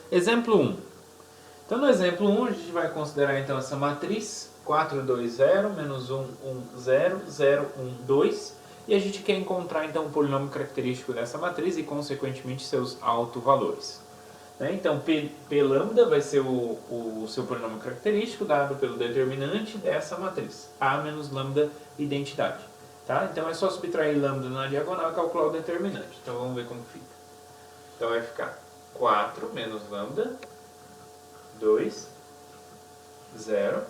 Exemplo 1. Então, no exemplo 1, a gente vai considerar então essa matriz 4, 2, 0, menos 1, 1, 0, 0, 1, 2. E a gente quer encontrar então o polinômio característico dessa matriz e, consequentemente, seus autovalores. Então, P lambda vai ser o seu polinômio característico dado pelo determinante dessa matriz. A menos lambda identidade. Tá? Então, é só subtrair lambda na diagonal e calcular o determinante. Então, vamos ver como fica. Então, vai ficar 4 menos lambda, 2, 0,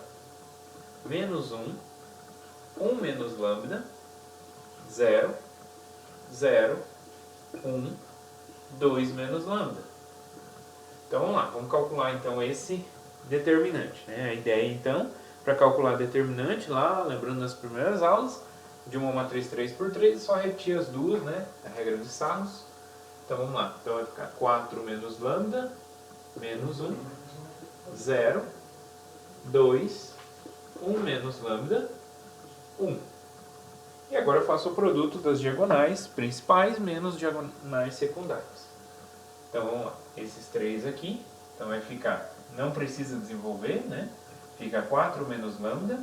menos 1, 1 menos lambda, 0, 0, 1, 2 menos lambda. Então vamos lá, vamos calcular então esse determinante. A ideia então, para calcular determinante lá, lembrando das primeiras aulas, de uma matriz 3×3, é só repetir as duas, a regra de Sarros. Então vamos lá, então vai ficar 4 menos lambda, menos 1, 0, 2, 1 menos lambda, 1. E agora eu faço o produto das diagonais principais menos diagonais secundárias. Então vamos lá, esses três aqui, então vai ficar, não precisa desenvolver, Fica 4 menos lambda,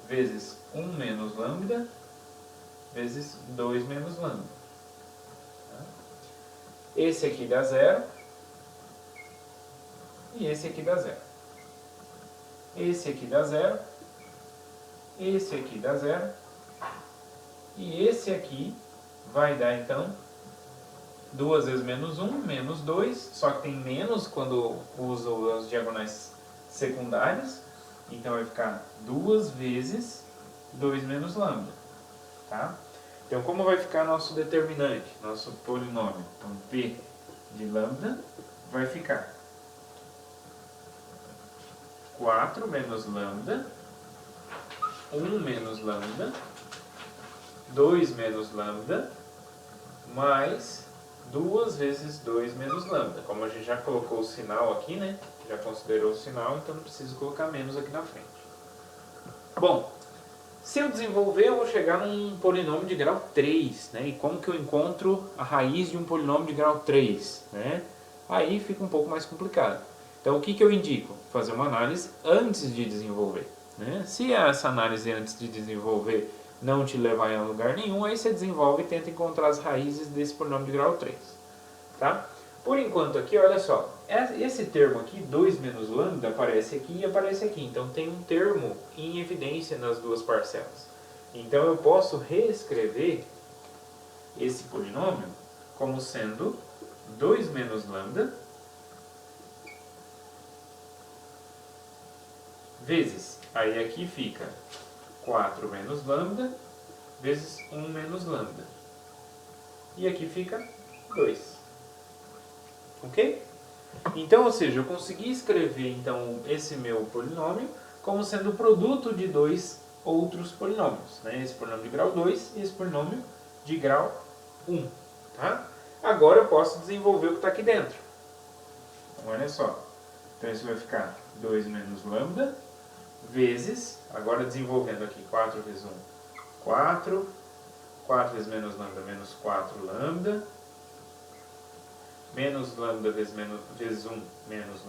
vezes 1 menos lambda, vezes 2 menos lambda. Esse aqui dá 0, e esse aqui dá 0. Esse aqui dá 0, esse aqui dá 0, e esse aqui vai dar então 2 vezes menos 1, menos 2, só que tem menos quando uso as diagonais secundárias, então vai ficar 2 vezes 2 menos lambda, tá? Então como vai ficar nosso determinante, nosso polinômio? Então P de lambda vai ficar 4 menos lambda, 1 menos lambda, 2 menos lambda, mais 2 vezes 2 menos lambda. Como a gente já colocou o sinal aqui, Já considerou o sinal, então não preciso colocar menos aqui na frente. Bom, se eu desenvolver, eu vou chegar num polinômio de grau 3, E como que eu encontro a raiz de um polinômio de grau 3, Aí fica um pouco mais complicado. Então o que eu indico? Fazer uma análise antes de desenvolver, Se essa análise antes de desenvolver não te levar a lugar nenhum, aí você desenvolve e tenta encontrar as raízes desse polinômio de grau 3. Tá? Por enquanto aqui, olha só, esse termo aqui, 2 menos lambda, aparece aqui e aparece aqui. Então tem um termo em evidência nas duas parcelas. Então eu posso reescrever esse polinômio como sendo 2 menos lambda vezes, aí aqui fica 4 menos lambda vezes 1 menos lambda. E aqui fica 2. Ok? Então, ou seja, eu consegui escrever então esse meu polinômio como sendo o produto de dois outros polinômios. Esse polinômio de grau 2 e esse polinômio de grau 1. Tá? Agora eu posso desenvolver o que está aqui dentro. Então, olha só. Então isso vai ficar 2 menos lambda vezes, agora desenvolvendo aqui, 4 vezes 1, 4, 4 vezes menos lambda, menos 4 lambda, menos lambda vezes 1, menos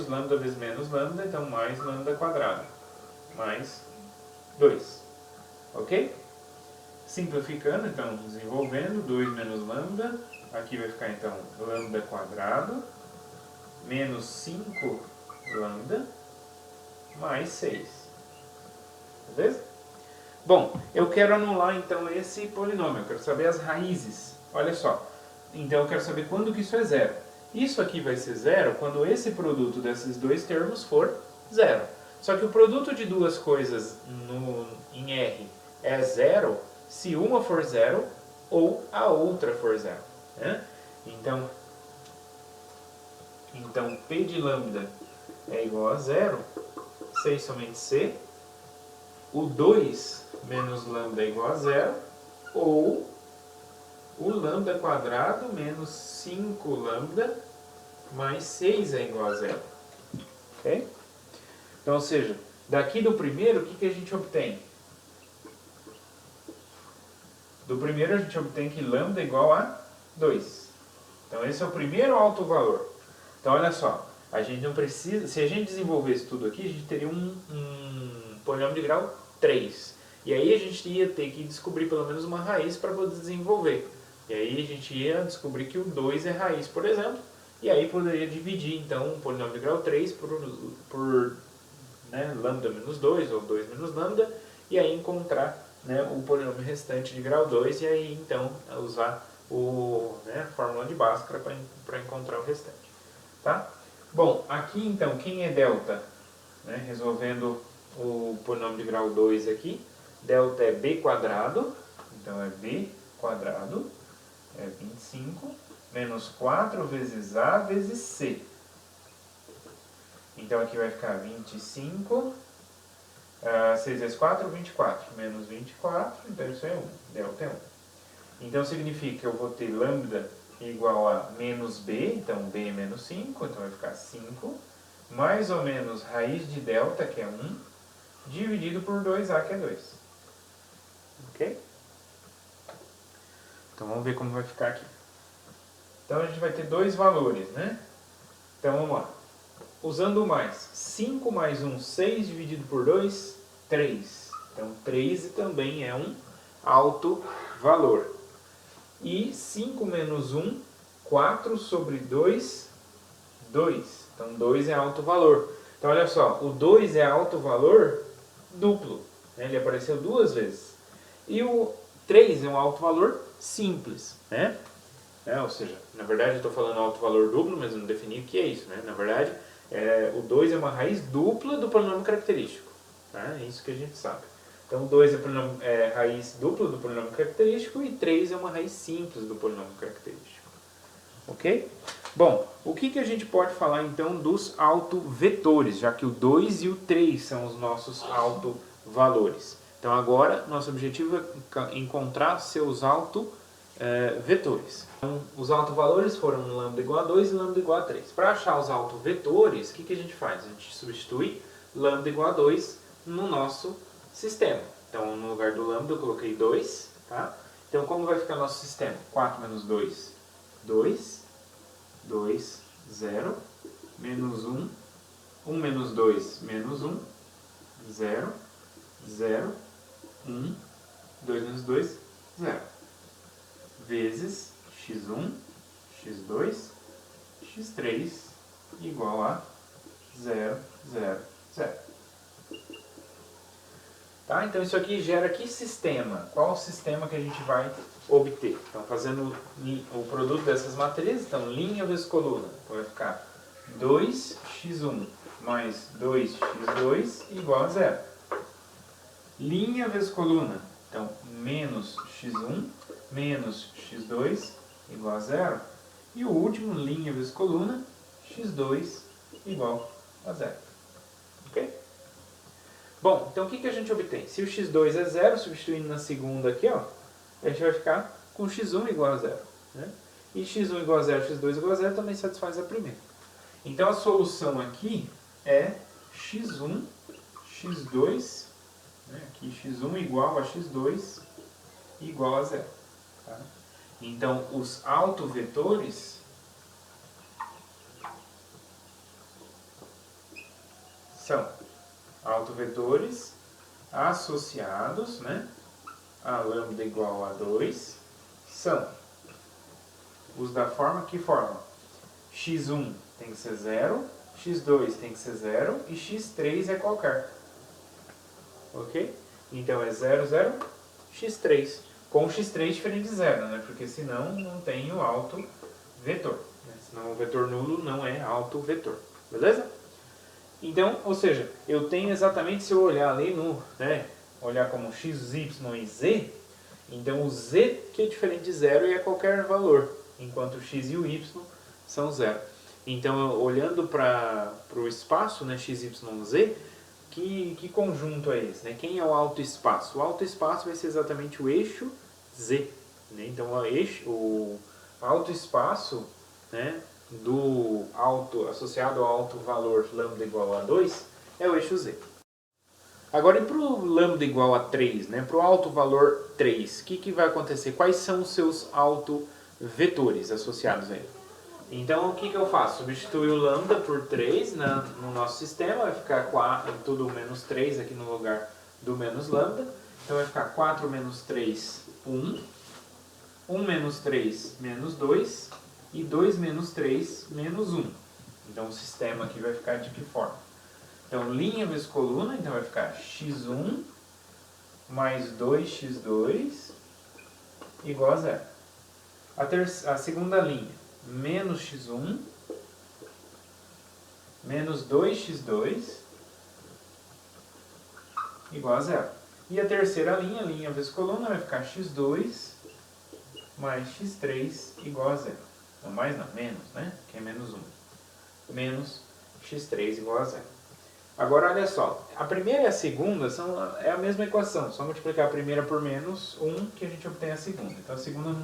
lambda vezes menos lambda, então mais lambda quadrado, mais 2. Ok? Simplificando, então, desenvolvendo, 2 menos lambda, aqui vai ficar então lambda quadrado, menos 5 lambda, mais 6. Beleza? Bom, eu quero anular então esse polinômio, eu quero saber as raízes. Olha só, então eu quero saber quando que isso é zero. Isso aqui vai ser zero quando esse produto desses dois termos for zero. Só que o produto de duas coisas em R é zero se uma for zero ou a outra for zero. Então P de lambda é igual a zero, C e somente C. O 2 menos lambda é igual a zero, ou o lambda quadrado menos 5 lambda mais 6 é igual a zero. Ok? Então, ou seja, daqui do primeiro, o que a gente obtém? Do primeiro a gente obtém que lambda é igual a 2. Então esse é o primeiro alto valor. Então olha só, a gente não precisa, se a gente desenvolvesse tudo aqui, a gente teria um polinômio de grau 3. E aí a gente ia ter que descobrir pelo menos uma raiz para poder desenvolver. E aí a gente ia descobrir que o 2 é raiz, por exemplo, e aí poderia dividir então o polinômio de grau 3 por né, lambda menos 2 ou 2 menos lambda, e aí encontrar, né, o polinômio restante de grau 2 e aí então usar a fórmula de Bhaskara para encontrar o restante. Tá? Bom, aqui então, quem é delta? Né, resolvendo o polinômio de grau 2 aqui, delta é b quadrado, então é b quadrado, é 25, menos 4 vezes a vezes c. Então aqui vai ficar 25, 6 vezes 4, 24, menos 24, então isso é 1, delta é 1. Então significa que eu vou ter lambda igual a menos b, então b é menos 5, então vai ficar 5, mais ou menos raiz de delta, que é 1, dividido por 2a, que é 2. Ok? Então vamos ver como vai ficar aqui. Então a gente vai ter dois valores, né? Então vamos lá. Usando o mais, 5 mais 1, 6 dividido por 2, 3. Então 3 também é um alto valor. E 5 menos 1, 4 sobre 2, 2. Então 2 é alto valor. Então olha só, o 2 é alto valor duplo, né? Ele apareceu duas vezes. E o 3 é um alto valor simples, né? Ou seja, na verdade eu estou falando alto valor duplo, mas eu não defini o que é isso, né? Na verdade, o 2 é uma raiz dupla do polinômio característico. Tá? É isso que a gente sabe. Então 2 é raiz dupla do polinômio característico e 3 é uma raiz simples do polinômio característico. Ok? Bom, o que a gente pode falar então dos autovetores, já que o 2 e o 3 são os nossos autovalores. Então agora, nosso objetivo é encontrar seus autovetores. Então, os autovalores foram lambda igual a 2 e lambda igual a 3. Para achar os autovetores, o que a gente faz? A gente substitui lambda igual a 2 no nosso sistema. Então, no lugar do lambda eu coloquei 2. Tá? Então, como vai ficar nosso sistema? 4 menos 2, 2. 2, 0. Menos 1. 1 menos 2, menos 1. 0, 0, 1. 2 menos 2, 0. Vezes x1, x2, x3 igual a 0, 0, 0. Tá? Então isso aqui gera que sistema? Qual o sistema que a gente vai obter? Então fazendo o produto dessas matrizes, então linha vezes coluna. Então vai ficar 2x1 mais 2x2 igual a 0. Linha vezes coluna, então menos x1 menos x2 igual a 0. E o último, linha vezes coluna, x2 igual a 0. Ok? Bom, então o que a gente obtém? Se o x2 é 0, substituindo na segunda aqui, ó, a gente vai ficar com x1 igual a 0. Né? E x1 igual a 0, x2 igual a 0 também satisfaz a primeira. Então a solução aqui é x1, x2, né? Aqui x1 igual a x2 igual a 0. Tá? Então os autovetores são autovetores associados, né, a lambda igual a 2, são os da forma, que forma? x1 tem que ser 0, x2 tem que ser 0 e x3 é qualquer. Ok? Então é 0, 0, x3. Com x3 diferente de 0, né? Porque senão não tem o autovetor. Né? Senão o vetor nulo não é autovetor. Beleza? Então, ou seja, eu tenho exatamente, se eu olhar ali no, né, olhar como x, y e z, então o z que é diferente de 0 é qualquer valor, enquanto o x e o y são 0. Então, olhando para o espaço, né, x, y, z, que conjunto é esse? Né? Quem é o autoespaço? O autoespaço vai ser exatamente o eixo z. Né? Então, o autoespaço, né, associado ao alto valor lambda igual a 2 é o eixo z. Agora, e para o lambda igual a 3, né? Para o alto valor 3, o que vai acontecer? Quais são os seus autovetores associados a ele? Então, o que eu faço? Substitui o lambda por 3 no nosso sistema, vai ficar tudo menos 3 aqui no lugar do menos lambda. Então, vai ficar 4 menos 3, 1. 1 menos 3, menos 2. E 2 menos 3, menos 1. Então, o sistema aqui vai ficar de que forma? Então, linha vezes coluna, então vai ficar x1 mais 2x2 igual a 0. A segunda linha, menos x1 menos 2x2 igual a 0. E a terceira linha, linha vezes coluna, vai ficar x2 mais x3 igual a 0. Não mais não, menos, né? Que é menos 1. Menos x3 igual a 0. Agora, olha só, a primeira e a segunda é a mesma equação, só multiplicar a primeira por menos 1 que a gente obtém a segunda. Então, a segunda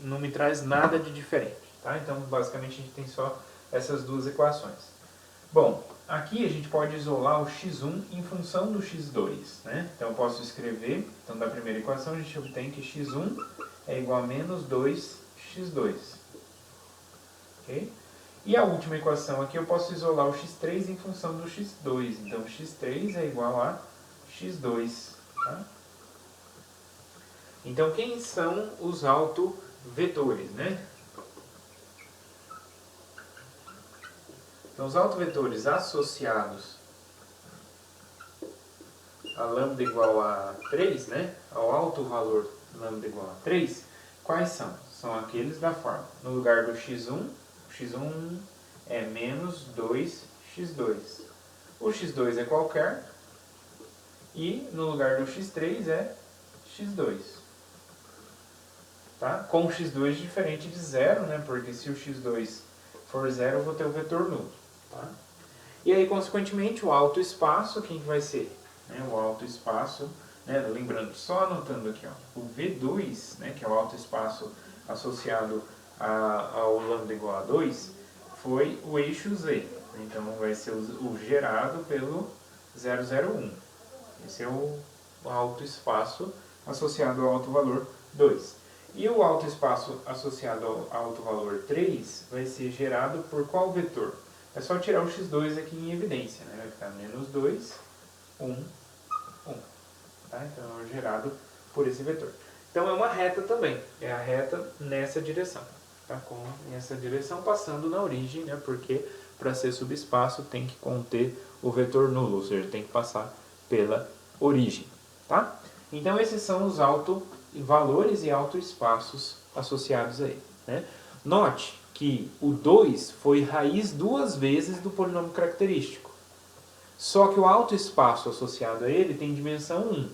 não me traz nada de diferente, tá? Então, basicamente, a gente tem só essas duas equações. Bom, aqui a gente pode isolar o x1 em função do x2, né? Então, eu posso escrever, então, da primeira equação, a gente obtém que x1 é igual a menos 2x2, ok? E a última equação aqui eu posso isolar o x3 em função do x2. Então, x3 é igual a x2. Tá? Então, quem são os autovetores, né? Então, os autovetores associados a lambda igual a 3, né? Ao alto valor lambda igual a 3, quais são? São aqueles da forma, no lugar do x1, x1 é menos 2x2. O x2 é qualquer e no lugar do x3 é x2. Tá? Com o x2 diferente de zero, né? Porque se o x2 for zero, eu vou ter o vetor nulo. Tá? E aí, consequentemente, o alto espaço, quem vai ser? O alto espaço, né? Lembrando, só anotando aqui, ó, o V2, né? Que é o alto espaço associado ao lambda igual a 2, foi o eixo Z. Então, vai ser o gerado pelo 001. Esse é o alto espaço associado ao alto valor 2. E o alto espaço associado ao alto valor 3 vai ser gerado por qual vetor? É só tirar o x2 aqui em evidência, né? Vai ficar menos 2, 1, 1. Tá? Então, é gerado por esse vetor. Então, é uma reta também. É a reta nessa direção. Tá? Com essa direção passando na origem, né? Porque para ser subespaço tem que conter o vetor nulo, ou seja, tem que passar pela origem. Tá? Então, esses são os valores e autoespaços associados a ele. Né? Note que o 2 foi raiz duas vezes do polinômio característico. Só que o autoespaço associado a ele tem dimensão 1.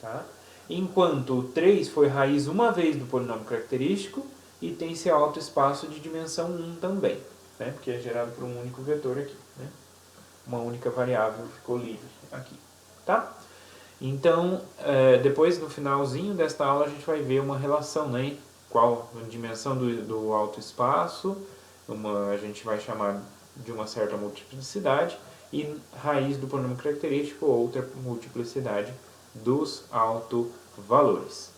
Tá? Enquanto o 3 foi raiz uma vez do polinômio característico e tem seu autoespaço de dimensão 1 também. Né? Porque é gerado por um único vetor aqui. Né? Uma única variável ficou livre aqui. Tá? Então, depois no finalzinho desta aula a gente vai ver uma relação, né? Qual a dimensão do autoespaço, a gente vai chamar de uma certa multiplicidade, e raiz do polinômio característico, outra multiplicidade dos autovalores.